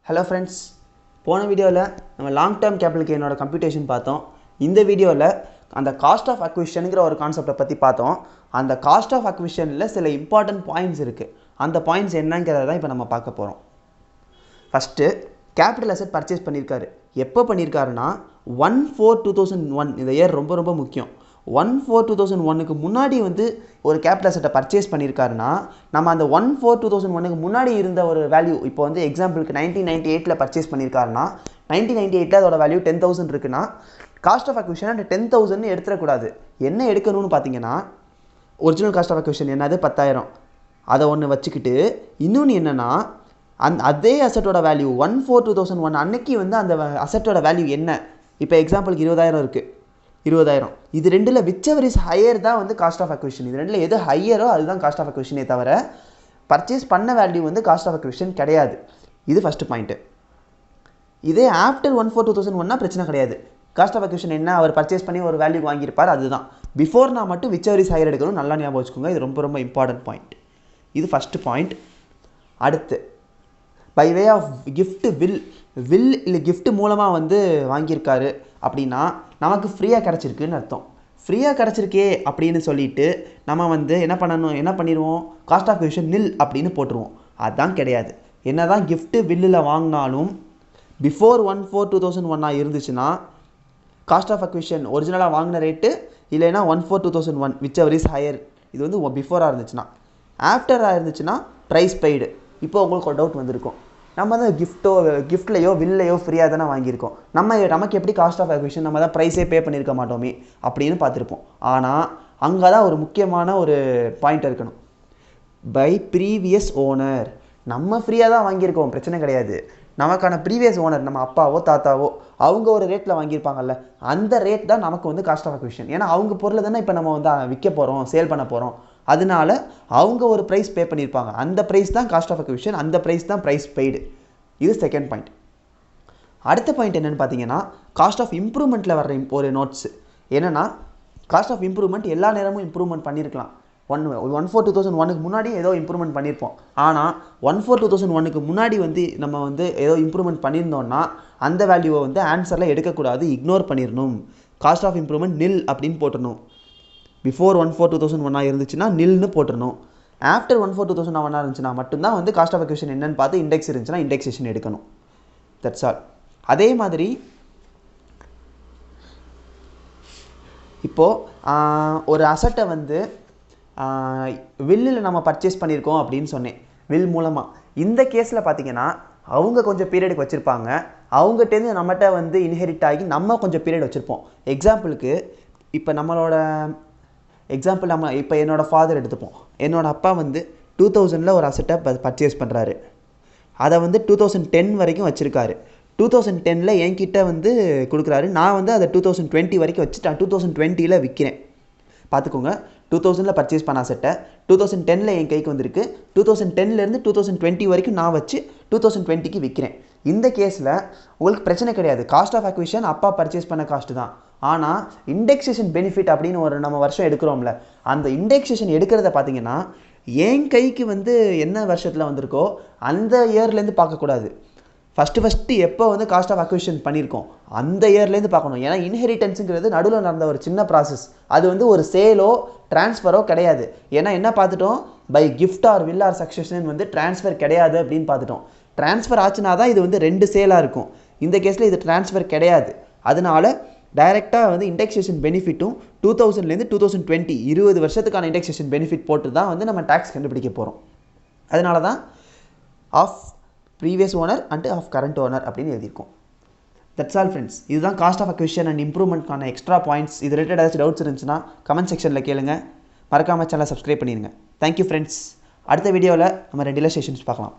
Hello friends, போன வீடியோவில் நம்ம லாங் டேர்ம் கேபிட்டல் கெயினோட கம்ப்யூட்டேஷன் பார்த்தோம். இந்த வீடியோவில் அந்த காஸ்ட் ஆஃப் அக்விசிஷனுங்கிற ஒரு கான்செப்டை பற்றி பார்த்தோம். அந்த காஸ்ட் ஆஃப் அக்விசிஷனில் சில இம்பார்ட்டன்ட் பாயிண்ட்ஸ் இருக்குது. அந்த பாயிண்ட்ஸ் என்னங்கிறத தான் இப்போ நம்ம பார்க்க போகிறோம். ஃபஸ்ட்டு கேபிட்டல் அசெட் பர்ச்சேஸ் பண்ணியிருக்காரு. எப்போ பண்ணியிருக்காருன்னா 1/4/2001. இந்த இயர் ரொம்ப ரொம்ப முக்கியம். 1/4/2001க்கு முன்னாடி வந்து ஒரு கேபிட்டல் அசெட்டை பர்ச்சேஸ் பண்ணியிருக்காருன்னா நம்ம அந்த 1/4/2001க்கு முன்னாடி இருந்த ஒரு வேல்யூ இப்போ வந்து எக்ஸாம்பிளுக்கு 1998 பர்ச்சேஸ் பண்ணியிருக்காருன்னா 1998 அதோட வேல்யூ 10,000 இருக்குன்னா காஸ்ட் ஆஃப் அக்விசிஷன் அந்த 10,000 எடுத்துடக்கூடாது. என்ன எடுக்கணும்னு பார்த்தீங்கன்னா ஒரிஜினல் காஸ்ட் ஆஃப் அக்விசிஷன் என்னது 10,000, அதை ஒன்று வச்சுக்கிட்டு இன்னொன்று என்னென்னா அதே அசட்டோட வேல்யூ 1/4/2001 அன்னைக்கு வந்து அந்த அசட்டோட வேல்யூ என்ன. இப்போ எக்ஸாம்பிளுக்கு 20,000 இருக்குது, 20,000. இது ரெண்டில் விச்செவர் இஸ் ஹையர் தான் வந்து காஸ்ட் ஆஃப் அக்விசிஷன். இது ரெண்டில் எது ஹையரோ அதுதான் காஸ்ட் ஆஃப் அக்விசிஷனே தவிர பர்ச்சேஸ் பண்ண வேல்யூ வந்து காஸ்ட் ஆஃப் அக்விசிஷன் கிடையாது. இது ஃபஸ்ட்டு பாயிண்ட்டு. இதே ஆஃப்டர் 1/4/2001 பிரச்சனை கிடையாது. காஸ்ட் ஆஃப் அக்விசிஷன் என்ன, அவர் பர்ச்சேஸ் பண்ணி ஒரு வேல்யூ வாங்கியிருப்பார், அதுதான். பிஃபோர்னா மட்டும் விச்செவர் இஸ் ஹையர் எடுக்கணும். நல்லா ஞாபகம் வச்சுக்கோங்க, இது ரொம்ப ரொம்ப இம்பார்ட்டன்ட் பாயிண்ட். இது ஃபஸ்ட்டு பாயிண்ட். அடுத்து by way of gift will இல்லை கிஃப்ட் மூலமாக வந்து வாங்கியிருக்காரு அப்படின்னா நமக்கு ஃப்ரீயாக கிடச்சிருக்குன்னு அர்த்தம். ஃப்ரீயாக கிடச்சிருக்கே அப்படின்னு சொல்லிட்டு நம்ம வந்து என்ன பண்ணிடுவோம், காஸ்ட் ஆஃப் அக்விசிஷன் நில் அப்படின்னு போட்டுருவோம். அதுதான் கிடையாது. என்ன தான் கிஃப்ட்டு வில்லில் வாங்கினாலும் பிஃபோர் 1/4/2001 இருந்துச்சுன்னா காஸ்ட் ஆஃப் அக்விசிஷன் ஒரிஜினலாக வாங்கின ரேட்டு இல்லைன்னா 1/4/2001 விச்செவர் இஸ் ஹையர். இது வந்து பிஃபோராக இருந்துச்சுன்னா. ஆஃப்டராக இருந்துச்சுன்னா ப்ரைஸ் பெய்டு. இப்போ உங்களுக்கு ஒரு டவுட் வந்திருக்கும், நம்ம தான் கிஃப்ட்லையோ வில்லையோ ஃப்ரீயாக தானே வாங்கியிருக்கோம், நமக்கு எப்படி காஸ்ட் ஆஃப் அக்விசிஷன், நம்ம தான் ப்ரைஸே பே பண்ணியிருக்க மாட்டோமே அப்படின்னு பார்த்துருப்போம். ஆனால் அங்கே தான் ஒரு முக்கியமான ஒரு பாயிண்ட் இருக்கணும். By previous owner. நம்ம ஃப்ரீயாக தான் வாங்கியிருக்கோம், பிரச்சனை கிடையாது. நமக்கான ப்ரீவியஸ் ஓனர் நம்ம அப்பாவோ தாத்தாவோ அவங்க ஒரு ரேட்டில் வாங்கியிருப்பாங்கல்ல, அந்த ரேட் தான் நமக்கு வந்து காஸ்ட் ஆஃப் அக்விசிஷன். ஏன்னா அவங்க பொருளை தானே இப்போ நம்ம வந்து விற்க போகிறோம், சேல் பண்ண போகிறோம். அதனால அவங்க ஒரு ப்ரைஸ் பே பண்ணியிருப்பாங்க, அந்த ப்ரைஸ் தான் காஸ்ட் ஆஃப் அக்விசிஷன், அந்த ப்ரைஸ் தான் ப்ரைஸ் பெய்டு. இது செகண்ட் பாயிண்ட். அடுத்த பாயிண்ட் என்னென்னு பார்த்தீங்கன்னா காஸ்ட் ஆஃப் இம்ப்ரூவ்மெண்ட்டில் வர்ற ஒரு நோட்ஸ் என்னென்னா, காஸ்ட் ஆஃப் இம்ப்ரூவ்மெண்ட் எல்லா நேரமும் இம்ப்ரூவ்மெண்ட் பண்ணியிருக்கலாம். 1/4/2001க்கு முன்னாடி ஏதோ இம்ப்ரூவ்மெண்ட் பண்ணியிருப்போம். ஆனால் 1/4/2001க்கு முன்னாடி வந்து நம்ம வந்து ஏதோ இம்ப்ரூவ்மெண்ட் பண்ணியிருந்தோம்னா அந்த வேல்யூவை வந்து ஆன்சரில் எடுக்கக்கூடாது, இக்னோர் பண்ணிடணும். காஸ்ட் ஆஃப் இம்ப்ரூவ்மெண்ட் நில் அப்படின்னு போட்டணும். பிஃபோர் 1/4/2001 இருந்துச்சுன்னா நில்னு போட்டுருணும். ஆஃப்டர் 1/4/2001 இருந்துச்சுன்னா மட்டும்தான் வந்து காஸ்ட் ஆஃப் அக்விசிஷன் என்னன்னு பார்த்து இண்டெக்ஸ் இருந்துச்சுன்னா இண்டெக்ஸேஷன் எடுக்கணும். That's all. அதே மாதிரி இப்போது ஒரு அசட்டை வந்து வில்லில் நம்ம பர்ச்சேஸ் பண்ணியிருக்கோம் அப்படின்னு சொன்னேன், வில் மூலமாக. இந்த கேஸில் பார்த்தீங்கன்னா அவங்க கொஞ்சம் பீரியடுக்கு வச்சுருப்பாங்க, அவங்ககிட்டேருந்து நம்மகிட்ட வந்து இன்ஹெரிட் ஆகி நம்ம கொஞ்சம் பீரியட் வச்சுருப்போம். எக்ஸாம்பிளுக்கு இப்போ இப்போ என்னோடய ஃபாதர் எடுத்துப்போம். என்னோடய அப்பா வந்து 2000 ஒரு அசட்டை பர்ச்சேஸ் பண்ணுறாரு. அதை வந்து 2010 வரைக்கும் வச்சுருக்காரு. 2010 என்கிட்ட வந்து கொடுக்குறாரு. நான் வந்து அதை 2020 வரைக்கும் வச்சு 2020 விற்கிறேன். பார்த்துக்கோங்க, 2000 பர்ச்சேஸ் பண்ண அசட்டை 2010 என் கைக்கு வந்திருக்கு. 2010 2020 வரைக்கும் நான் வச்சு 2020க்கு விற்கிறேன். இந்த கேஸில் உங்களுக்கு பிரச்சனை கிடையாது. காஸ்ட் ஆஃப் அக்விசிஷன் அப்பா பர்ச்சேஸ் பண்ண காஸ்ட்டு தான். ஆனால் இண்டெக்ஸேஷன் பெனிஃபிட் அப்படின்னு ஒரு நம்ம வருஷம் எடுக்கிறோம்ல, அந்த இண்டெக்ஸேஷன் எடுக்கிறத பார்த்தீங்கன்னா என் கைக்கு வந்து என்ன வருஷத்தில் வந்திருக்கோ அந்த இயர்லேருந்து பார்க்கக்கூடாது. ஃபஸ்ட்டு எப்போ வந்து காஸ்ட் ஆஃப் அக்விசிஷன் பண்ணியிருக்கோம் அந்த இயர்லேருந்து பார்க்கணும். ஏன்னா இன்ஹெரிட்டன்ஸுங்கிறது நடுவில் நடந்த ஒரு சின்ன ப்ராசஸ். அது வந்து ஒரு சேலோ ட்ரான்ஸ்ஃபரோ கிடையாது. ஏன்னா என்ன பார்த்துட்டோம், by gift or will or succession வந்து ட்ரான்ஸ்ஃபர் கிடையாது அப்படின்னு பார்த்துட்டோம். ட்ரான்ஸ்ஃபர் ஆச்சுன்னா தான் இது வந்து 2 சேலாக இருக்கும். இந்த கேஸில் இது ட்ரான்ஸ்ஃபர் கிடையாது. அதனால டைரெக்டாக வந்து இண்டெக்ஸேஷன் பெனிஃபிட்டும் 2000 2020 20 வருஷத்துக்கான இண்டெக்ஸேஷன் பெனிஃபிட் போட்டு தான் வந்து நம்ம டேக்ஸ் கண்டுபிடிக்க போகிறோம். அதனால தான் of previous owner and of current owner அப்படின்னு எழுதியிருக்கோம். That's all friends. இதுதான் காஸ்ட் ஆஃப் அக்விசிஷன் அண்ட் இம்ப்ரூவ்மெண்ட்கான எக்ஸ்ட்ரா பாயிண்ட்ஸ். இது ரிலேட்டட் ஏதாச்சும் டவுட்ஸ் இருந்துச்சுன்னா கமெண்ட் செக்ஷனில் கேளுங்க. மறக்காமல் சேனலை சப்ஸ்கிரைப் பண்ணிடுங்க. Thank you friends. அடுத்த வீடியோவில் நம்ம 2 இல்லஸ்ட்ரேஷன்ஸ் பார்க்கலாம்.